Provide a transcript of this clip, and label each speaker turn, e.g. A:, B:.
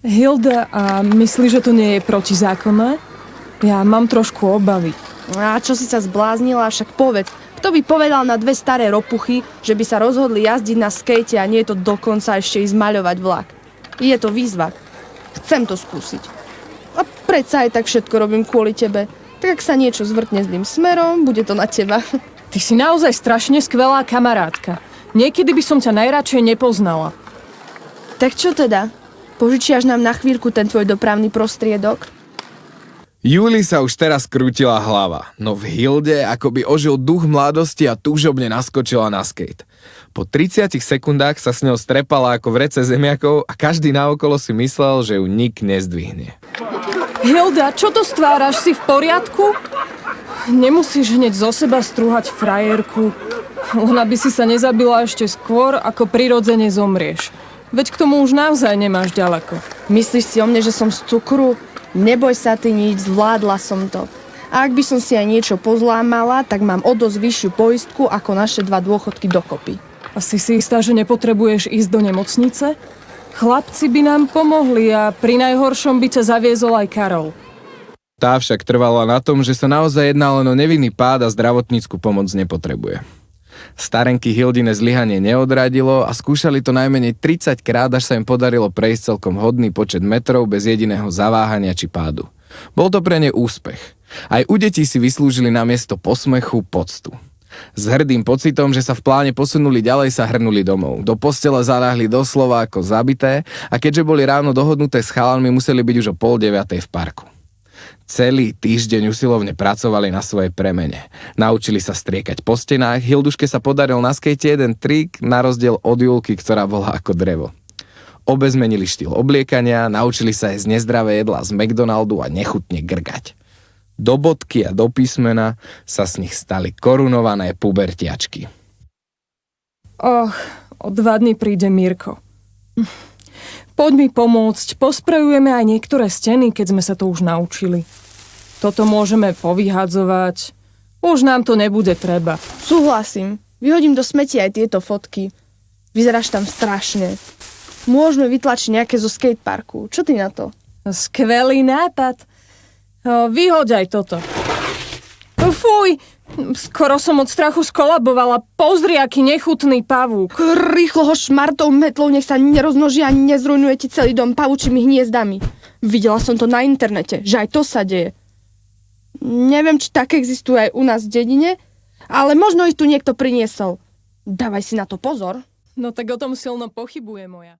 A: Hilda, a myslíš, že to nie je protizákonné? Ja mám trošku obavy.
B: A čo si sa zbláznila, však povedz. Kto by povedal na dve staré ropuchy, že by sa rozhodli jazdiť na skejte a nie je to dokonca ešte ísť maľovať vlak? Je to výzva. Chcem to skúsiť. A predsa aj tak všetko robím kvôli tebe. Tak ak sa niečo zvrtne zlým smerom, bude to na teba.
A: Ty si naozaj strašne skvelá kamarátka. Niekedy by som ťa najradšej nepoznala.
B: Tak čo teda? Požičiaš nám na chvíľku ten tvoj dopravný prostriedok?
C: Júli sa už teraz krútila hlava, no v Hilde akoby ožil duch mladosti a túžobne naskočila na skate. Po 30 sekundách sa s ňou strepala ako vrece zemiakov a každý naokolo si myslel, že ju nik nezdvihne.
A: Hilda, čo to stváraš? Si v poriadku? Nemusíš hneď zo seba strúhať frajerku. Len aby si sa nezabila ešte skôr, ako prirodzene zomrieš. Veď k tomu už naozaj nemáš ďaleko.
B: Myslíš si o mne, že som z cukru? Neboj sa ty nič, zvládla som to. A ak by som si aj niečo pozlámala, tak mám o dosť vyššiu poistku ako naše 2 dôchodky dokopy.
A: Asi si istá, že nepotrebuješ ísť do nemocnice? Chlapci by nám pomohli a pri najhoršom by ťa zaviezol aj Karol.
C: Tá však trvala na tom, že sa naozaj jedná len o nevinný pád a zdravotnícku pomoc nepotrebuje. Starenky Hildine zlyhanie neodradilo a skúšali to najmenej 30 krát, až sa im podarilo prejsť celkom hodný počet metrov bez jediného zaváhania či pádu. Bol to pre ne úspech. Aj u detí si vyslúžili namiesto posmechu poctu. S hrdým pocitom, že sa v pláne posunuli ďalej, sa hrnuli domov. Do postele zaľahli doslova ako zabité a keďže boli ráno dohodnuté s chalanmi, museli byť už o 8:30 v parku. Celý týždeň usilovne pracovali na svojej premene. Naučili sa striekať po stenách, Hilduške sa podaril na skejte jeden trik na rozdiel od Julky, ktorá bola ako drevo. Obe zmenili štýl obliekania, naučili sa jesť nezdravé jedlá z McDonaldu a nechutne grgať. Do bodky a do písmena sa z nich stali korunované pubertiačky.
A: O 2 dny príde Mirko. Poď mi pomôcť, posprejujeme aj niektoré steny, keď sme sa to už naučili. Toto môžeme povyhadzovať. Už nám to nebude treba.
B: Súhlasím. Vyhodím do smeti aj tieto fotky. Vyzeráš tam strašne. Môžeme vytlačiť nejaké zo skateparku. Čo ty na to?
A: Skvelý nápad. Vyhoď aj toto. Fuj, skoro som od strachu skolabovala. Pozri, aký nechutný pavúk.
B: Rýchlo ho šmartou metlou, nech sa nerozmnoží a nezrujnuje ti celý dom pavúčimi hniezdami. Videla som to na internete, že aj to sa deje. Neviem, či tak existuje aj u nás v dedine, ale možno ich tu niekto priniesol. Dávaj si na to pozor.
A: No tak o tom silno pochybuje moja.